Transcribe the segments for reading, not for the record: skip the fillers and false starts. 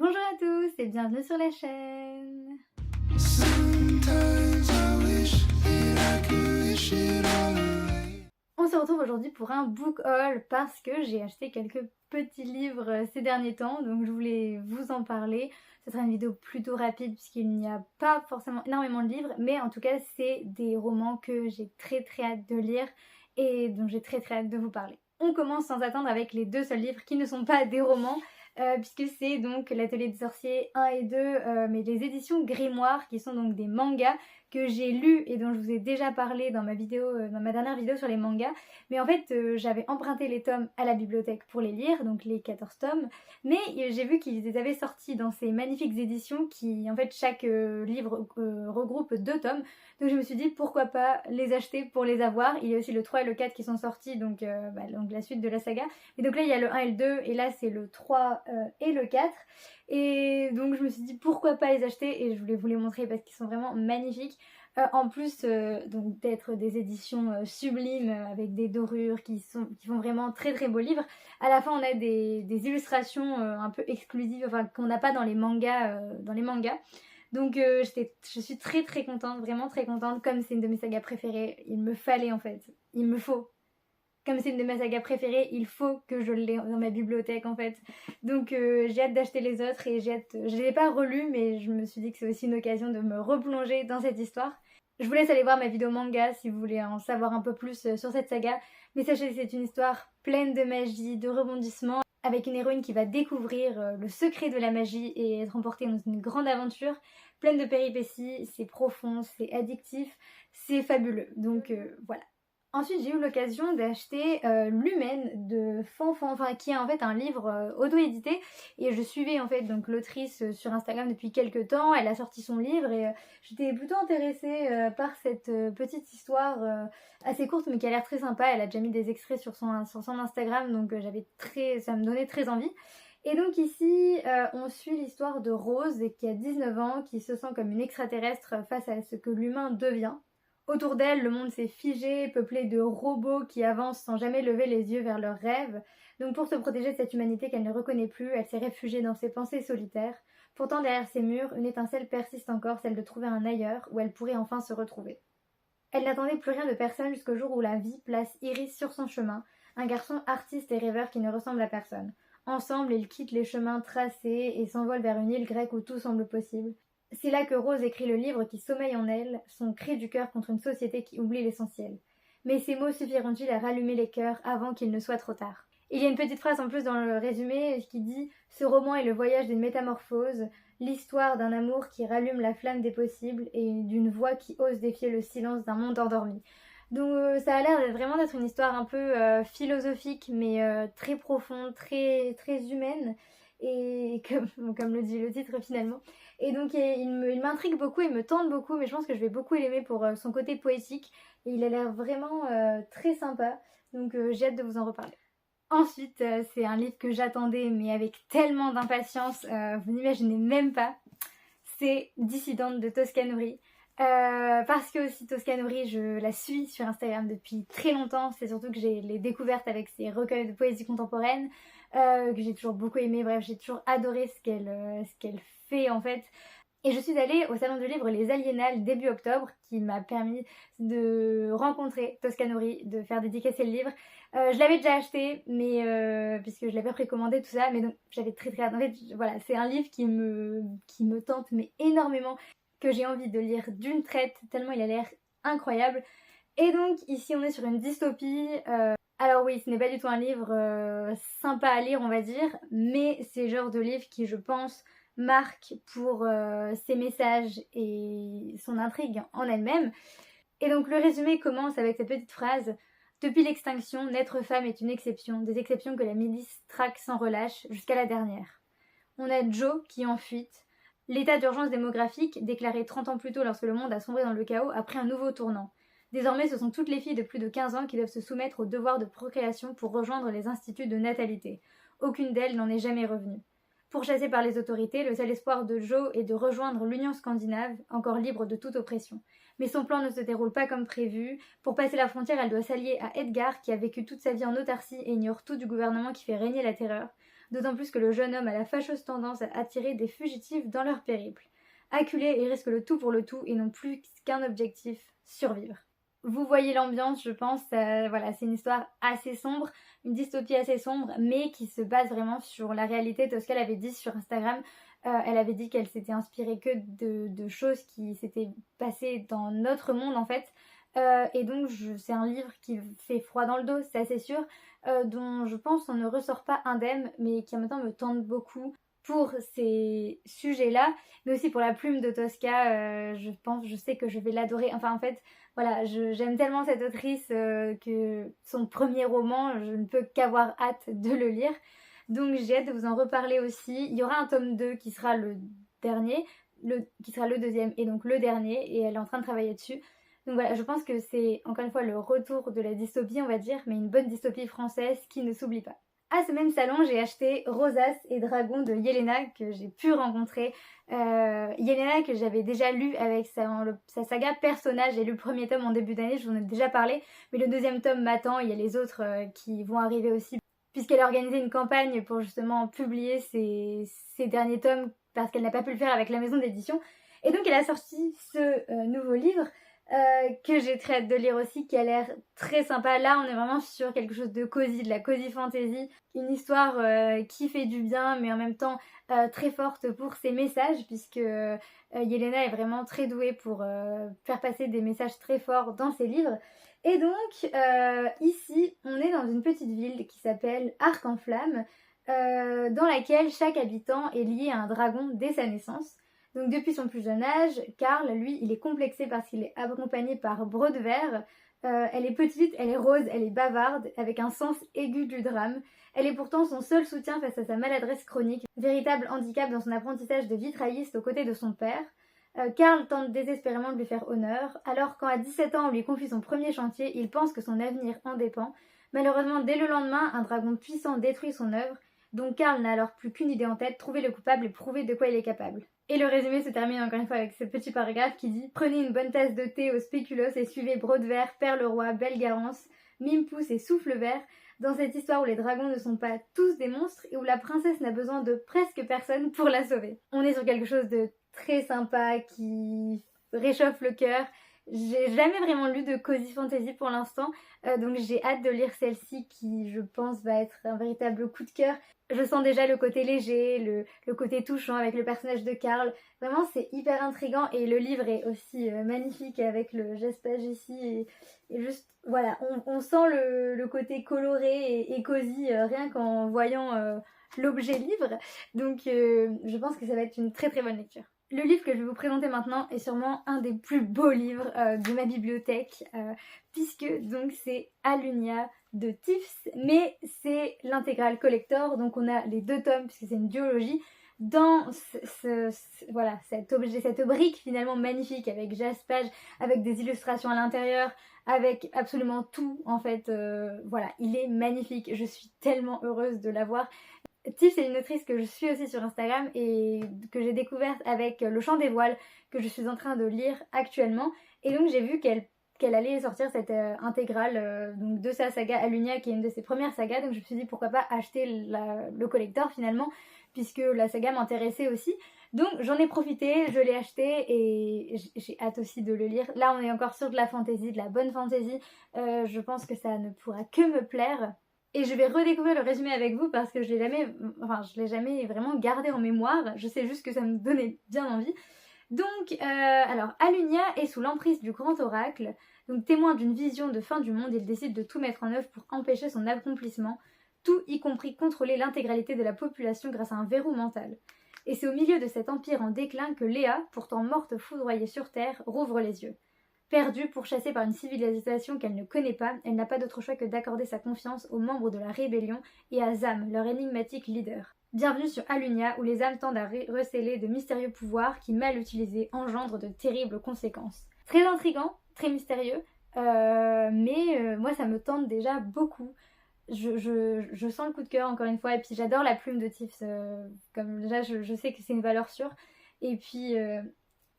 Bonjour à tous et bienvenue sur la chaîne. On se retrouve aujourd'hui pour un book haul parce que j'ai acheté quelques petits livres ces derniers temps, donc je voulais vous en parler. Ce sera une vidéo plutôt rapide puisqu'il n'y a pas forcément énormément de livres, mais en tout cas c'est des romans que j'ai très hâte de lire et dont j'ai très hâte de vous parler. On commence sans attendre avec les deux seuls livres qui ne sont pas des romans, puisque c'est donc l'Atelier des sorciers 1 et 2, mais les éditions Grimoire, qui sont donc des mangas que j'ai lus et dont je vous ai déjà parlé dans ma dernière vidéo sur les mangas. Mais en fait, j'avais emprunté les tomes à la bibliothèque pour les lire, donc les 14 tomes, mais j'ai vu qu'ils les avaient sortis dans ces magnifiques éditions qui, en fait, chaque livre regroupe 2 tomes. Donc je me suis dit pourquoi pas les acheter pour les avoir. Il y a aussi le 3 et le 4 qui sont sortis, donc la suite de la saga. Et donc là il y a le 1 et le 2 et là c'est le 3 et le 4. Et donc je me suis dit pourquoi pas les acheter et je voulais vous les montrer parce qu'ils sont vraiment magnifiques. En plus donc d'être des éditions sublimes avec des dorures qui font vraiment très beaux livres. À la fin on a des illustrations un peu exclusives, enfin qu'on n'a pas dans les mangas. Donc je suis très contente, vraiment très contente. Comme c'est une de mes sagas préférées, il me fallait en fait, il me faut. Comme c'est une de mes sagas préférées, il faut que je l'ai dans ma bibliothèque en fait. Donc j'ai hâte d'acheter les autres et je les ai pas relus, mais je me suis dit que c'est aussi une occasion de me replonger dans cette histoire. Je vous laisse aller voir ma vidéo manga si vous voulez en savoir un peu plus sur cette saga. Mais sachez que c'est une histoire pleine de magie, de rebondissements, avec une héroïne qui va découvrir le secret de la magie et être emportée dans une grande aventure pleine de péripéties. C'est profond, c'est addictif, c'est fabuleux. Donc voilà. Ensuite, j'ai eu l'occasion d'acheter Lumen de Fanfan, enfin qui est en fait un livre auto-édité, et je suivais en fait donc l'autrice sur Instagram depuis quelques temps. Elle a sorti son livre et j'étais plutôt intéressée par cette petite histoire assez courte mais qui a l'air très sympa. Elle a déjà mis des extraits sur son Instagram, donc ça me donnait très envie. Et donc ici, on suit l'histoire de Rose qui a 19 ans, qui se sent comme une extraterrestre face à ce que l'humain devient. Autour d'elle, le monde s'est figé, peuplé de robots qui avancent sans jamais lever les yeux vers leurs rêves. Donc pour se protéger de cette humanité qu'elle ne reconnaît plus, elle s'est réfugiée dans ses pensées solitaires. Pourtant derrière ces murs, une étincelle persiste encore, celle de trouver un ailleurs où elle pourrait enfin se retrouver. Elle n'attendait plus rien de personne jusqu'au jour où la vie place Iris sur son chemin, un garçon artiste et rêveur qui ne ressemble à personne. Ensemble, ils quittent les chemins tracés et s'envolent vers une île grecque où tout semble possible. C'est là que Rose écrit le livre qui sommeille en elle, son cri du cœur contre une société qui oublie l'essentiel. Mais ces mots suffiront-ils à rallumer les cœurs avant qu'il ne soit trop tard? Il y a une petite phrase en plus dans le résumé qui dit « Ce roman est le voyage d'une métamorphose, l'histoire d'un amour qui rallume la flamme des possibles et d'une voix qui ose défier le silence d'un monde endormi. » Donc ça a l'air vraiment d'être une histoire un peu philosophique mais très profonde, très humaine, et comme le dit le titre finalement. Et donc il m'intrigue beaucoup, il me tente beaucoup, mais je pense que je vais beaucoup l'aimer pour son côté poétique. Et il a l'air vraiment très sympa, donc j'ai hâte de vous en reparler. Ensuite, c'est un livre que j'attendais, mais avec tellement d'impatience, vous n'imaginez même pas. C'est Dissidente de Toscanori. Parce que aussi Toscanori, je la suis sur Instagram depuis très longtemps. C'est surtout que j'ai les découvertes avec ses recueils de poésie contemporaine, que j'ai toujours beaucoup aimé. Bref, j'ai toujours adoré ce qu'elle fait en fait. Et je suis allée au salon du livre Les Aliénales début octobre, qui m'a permis de rencontrer Toscanori, de faire dédicacer le livre. Je l'avais déjà acheté, mais puisque je l'avais précommandé, tout ça, mais donc j'avais très hâte. En fait, voilà, c'est un livre qui me tente mais énormément, que j'ai envie de lire d'une traite, tellement il a l'air incroyable. Et donc ici on est sur une dystopie. Alors oui, ce n'est pas du tout un livre sympa à lire, on va dire, mais c'est le genre de livre qui, je pense, marque pour ses messages et son intrigue en elle-même. Et donc le résumé commence avec cette petite phrase: depuis l'extinction, naître femme est une exception, des exceptions que la milice traque sans relâche jusqu'à la dernière. On a Joe qui est en fuite. L'état d'urgence démographique, déclaré 30 ans plus tôt lorsque le monde a sombré dans le chaos, a pris un nouveau tournant. Désormais, ce sont toutes les filles de plus de 15 ans qui doivent se soumettre au devoir de procréation pour rejoindre les instituts de natalité. Aucune d'elles n'en est jamais revenue. Pourchassée par les autorités, le seul espoir de Jo est de rejoindre l'Union scandinave, encore libre de toute oppression. Mais son plan ne se déroule pas comme prévu. Pour passer la frontière, elle doit s'allier à Edgar, qui a vécu toute sa vie en autarcie et ignore tout du gouvernement qui fait régner la terreur. d'autant plus que le jeune homme a la fâcheuse tendance à attirer des fugitifs dans leur périple. Acculés, ils risquent le tout pour le tout et n'ont plus qu'un objectif, survivre. Vous voyez l'ambiance, je pense, voilà, c'est une histoire assez sombre, une dystopie assez sombre, mais qui se base vraiment sur la réalité. Tosca l'avait dit sur Instagram, elle avait dit qu'elle s'était inspirée que de choses qui s'étaient passées dans notre monde en fait. Et donc c'est un livre qui fait froid dans le dos, c'est assez sûr, dont je pense on ne ressort pas indemne, mais qui en même temps me tente beaucoup pour ces sujets-là, mais aussi pour la plume de Tosca. Je sais que je vais l'adorer. Enfin en fait, voilà, j'aime tellement cette autrice que son premier roman, je ne peux qu'avoir hâte de le lire. Donc j'ai hâte de vous en reparler aussi. Il y aura un tome 2 qui sera le dernier, qui sera le deuxième et donc le dernier, et elle est en train de travailler dessus. Donc voilà, je pense que c'est encore une fois le retour de la dystopie, on va dire, mais une bonne dystopie française qui ne s'oublie pas. À ce même salon, j'ai acheté Rosas et Dragons de Yelena que j'ai pu rencontrer. Yelena que j'avais déjà lu avec sa saga Persona. J'ai lu le premier tome en début d'année, je vous en ai déjà parlé, mais le deuxième tome m'attend, il y a les autres qui vont arriver aussi, puisqu'elle a organisé une campagne pour justement publier ses derniers tomes parce qu'elle n'a pas pu le faire avec la maison d'édition. Et donc elle a sorti ce nouveau livre que j'ai très hâte de lire aussi, qui a l'air très sympa. Là on est vraiment sur quelque chose de cosy, de la cosy fantasy, une histoire qui fait du bien mais en même temps très forte pour ses messages, puisque Yelena est vraiment très douée pour faire passer des messages très forts dans ses livres. Et donc ici on est dans une petite ville qui s'appelle Arc en Flamme, dans laquelle chaque habitant est lié à un dragon dès sa naissance. Donc depuis son plus jeune âge, Karl, lui, il est complexé parce qu'il est accompagné par Brodever. Elle est petite, elle est rose, elle est bavarde, avec un sens aigu du drame. Elle est pourtant son seul soutien face à sa maladresse chronique, véritable handicap dans son apprentissage de vitrailliste aux côtés de son père. Karl tente désespérément de lui faire honneur, alors quand à 17 ans on lui confie son premier chantier, il pense que son avenir en dépend. Malheureusement, dès le lendemain, un dragon puissant détruit son œuvre, donc Karl n'a alors plus qu'une idée en tête, trouver le coupable et prouver de quoi il est capable. Et le résumé se termine encore une fois avec ce petit paragraphe qui dit « Prenez une bonne tasse de thé au spéculoos et suivez Brodever, Perle-Roi, Belgarance, Mimpousse et Souffle Vert dans cette histoire où les dragons ne sont pas tous des monstres et où la princesse n'a besoin de presque personne pour la sauver. » On est sur quelque chose de très sympa qui réchauffe le cœur. J'ai jamais vraiment lu de cosy fantasy pour l'instant, donc j'ai hâte de lire celle-ci qui, je pense, va être un véritable coup de cœur. Je sens déjà le côté léger, le côté touchant avec le personnage de Karl. Vraiment, c'est hyper intriguant et le livre est aussi magnifique avec le geste-page ici. Et juste, voilà, on sent le côté coloré et cosy rien qu'en voyant l'objet livre. Donc, je pense que ça va être une très très bonne lecture. Le livre que je vais vous présenter maintenant est sûrement un des plus beaux livres de ma bibliothèque, puisque donc c'est Alunia de Tiffs, mais c'est l'intégrale collector, donc on a les 2 tomes puisque c'est une duologie, dans voilà, cet objet, cette brique finalement magnifique avec jaspage, avec des illustrations à l'intérieur, avec absolument tout en fait, voilà, il est magnifique, je suis tellement heureuse de l'avoir. Tiff, c'est une autrice que je suis aussi sur Instagram et que j'ai découverte avec Le Chant des Voiles, que je suis en train de lire actuellement. Et donc j'ai vu qu'elle allait sortir cette intégrale donc de sa saga Alunia, qui est une de ses premières sagas. Donc je me suis dit pourquoi pas acheter le collector finalement, puisque la saga m'intéressait aussi. Donc j'en ai profité, je l'ai acheté et j'ai hâte aussi de le lire. Là on est encore sur de la fantasy, de la bonne fantasy. Je pense que ça ne pourra que me plaire. Et je vais redécouvrir le résumé avec vous parce que je l'ai jamais vraiment gardé en mémoire. Je sais juste que ça me donnait bien envie. Donc, alors, Alunia est sous l'emprise du grand oracle. Donc, témoin d'une vision de fin du monde, il décide de tout mettre en œuvre pour empêcher son accomplissement. Tout, y compris contrôler l'intégralité de la population grâce à un verrou mental. Et c'est au milieu de cet empire en déclin que Léa, pourtant morte foudroyée sur Terre, rouvre les yeux. Perdue, pourchassée par une civilisation qu'elle ne connaît pas, elle n'a pas d'autre choix que d'accorder sa confiance aux membres de la rébellion et à Zam, leur énigmatique leader. Bienvenue sur Alunia, où les âmes tendent à recéler de mystérieux pouvoirs qui, mal utilisés, engendrent de terribles conséquences. Très intriguant, très mystérieux, mais moi ça me tente déjà beaucoup. Je sens le coup de cœur encore une fois, et puis j'adore la plume de Tiffs, comme déjà je sais que c'est une valeur sûre, et puis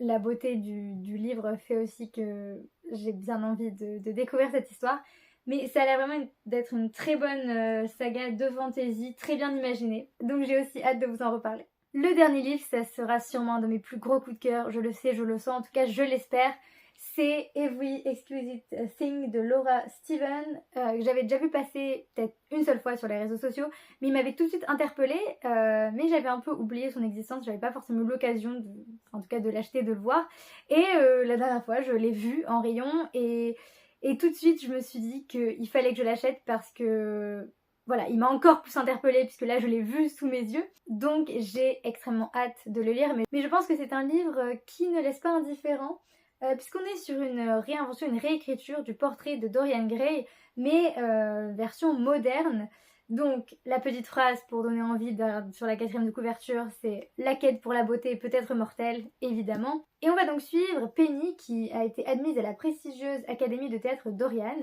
la beauté du livre fait aussi que j'ai bien envie de découvrir cette histoire. mais ça a l'air vraiment d'être une très bonne saga de fantasy, très bien imaginée. Donc j'ai aussi hâte de vous en reparler. Le dernier livre, ça sera sûrement un de mes plus gros coups de cœur, je le sais, je le sens, en tout cas je l'espère. C'est Every Exquisite Thing de Laura Steven, que j'avais déjà vu passer peut-être une seule fois sur les réseaux sociaux, mais il m'avait tout de suite interpellée, mais j'avais un peu oublié son existence, j'avais pas forcément eu l'occasion, en tout cas de l'acheter, de le voir. Et la dernière fois, je l'ai vu en rayon et tout de suite, je me suis dit qu'il fallait que je l'achète parce que voilà, il m'a encore plus interpellée puisque là je l'ai vu sous mes yeux. Donc j'ai extrêmement hâte de le lire, mais je pense que c'est un livre qui ne laisse pas indifférent. Puisqu'on est sur une réinvention, une réécriture du portrait de Dorian Gray, mais version moderne. Donc la petite phrase pour donner envie sur la 4e de couverture, c'est la quête pour la beauté peut être mortelle, évidemment. Et on va donc suivre Penny qui a été admise à la prestigieuse académie de théâtre Dorian.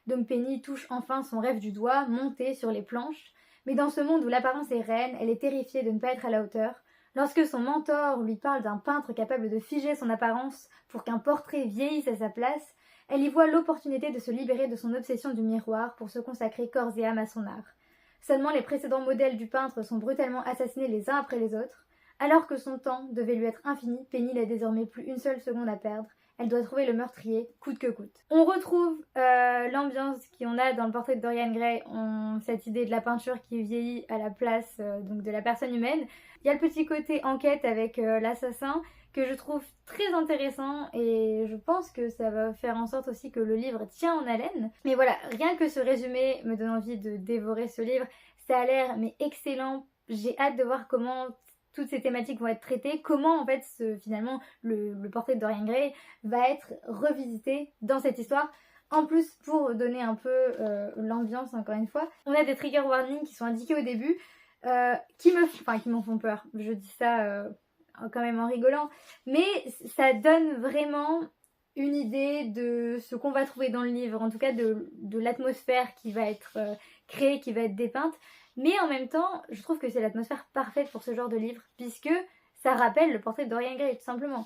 Donc Penny touche enfin son rêve du doigt, monter sur les planches. Mais dans ce monde où l'apparence est reine, elle est terrifiée de ne pas être à la hauteur. Lorsque son mentor lui parle d'un peintre capable de figer son apparence pour qu'un portrait vieillisse à sa place, elle y voit l'opportunité de se libérer de son obsession du miroir pour se consacrer corps et âme à son art. Seulement les précédents modèles du peintre sont brutalement assassinés les uns après les autres. Alors que son temps devait lui être infini, Penny n'a désormais plus une seule seconde à perdre. Elle doit trouver le meurtrier, coûte que coûte. On retrouve l'ambiance qu'on a dans le portrait de Dorian Gray, cette idée de la peinture qui vieillit à la place donc de la personne humaine. Il y a le petit côté enquête avec l'assassin que je trouve très intéressant et je pense que ça va faire en sorte aussi que le livre tient en haleine. Mais voilà, rien que ce résumé me donne envie de dévorer ce livre. Ça a l'air mais excellent. J'ai hâte de voir comment toutes ces thématiques vont être traitées, comment en fait finalement le portrait de Dorian Gray va être revisité dans cette histoire. En plus, pour donner un peu l'ambiance encore une fois, on a des trigger warnings qui sont indiqués au début qui m'en font peur. Je dis ça quand même en rigolant, mais ça donne vraiment une idée de ce qu'on va trouver dans le livre, en tout cas de l'atmosphère qui va être créée, qui va être dépeinte. Mais en même temps, je trouve que c'est l'atmosphère parfaite pour ce genre de livre, puisque ça rappelle le portrait de Dorian Gray, tout simplement.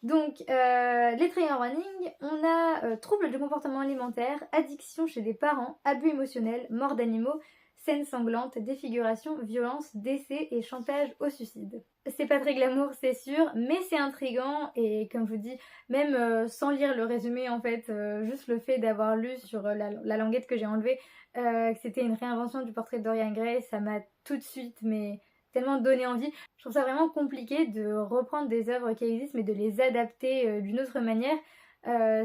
Donc, les trigger warnings, on a troubles du comportement alimentaire, addiction chez des parents, abus émotionnels, mort d'animaux, scènes sanglantes, défiguration, violence, décès et chantage au suicide. C'est pas très glamour, c'est sûr, mais c'est intriguant et comme je vous dis, même sans lire le résumé en fait, juste le fait d'avoir lu sur la languette que j'ai enlevée, que c'était une réinvention du portrait de Dorian Gray, ça m'a tout de suite mais tellement donné envie. Je trouve ça vraiment compliqué de reprendre des œuvres qui existent mais de les adapter d'une autre manière.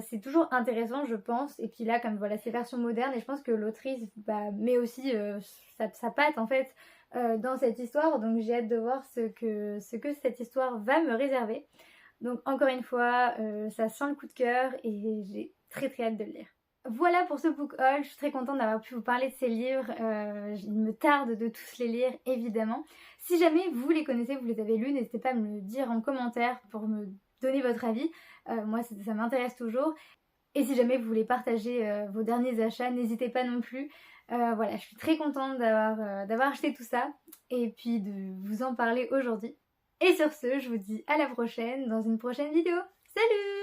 C'est toujours intéressant je pense, et puis là comme voilà c'est version moderne et je pense que l'autrice met aussi sa patte en fait dans cette histoire, donc j'ai hâte de voir ce que cette histoire va me réserver. Donc encore une fois ça sent le coup de cœur et j'ai très très hâte de le lire. Voilà pour ce book haul, je suis très contente d'avoir pu vous parler de ces livres, il me tarde de tous les lire évidemment. Si jamais vous les connaissez, vous les avez lus, n'hésitez pas à me le dire en commentaire pour me donner votre avis, moi ça m'intéresse toujours. Et si jamais vous voulez partager vos derniers achats, n'hésitez pas non plus. Voilà, je suis très contente d'avoir acheté tout ça et puis de vous en parler aujourd'hui. Et sur ce, je vous dis à la prochaine dans une prochaine vidéo. Salut!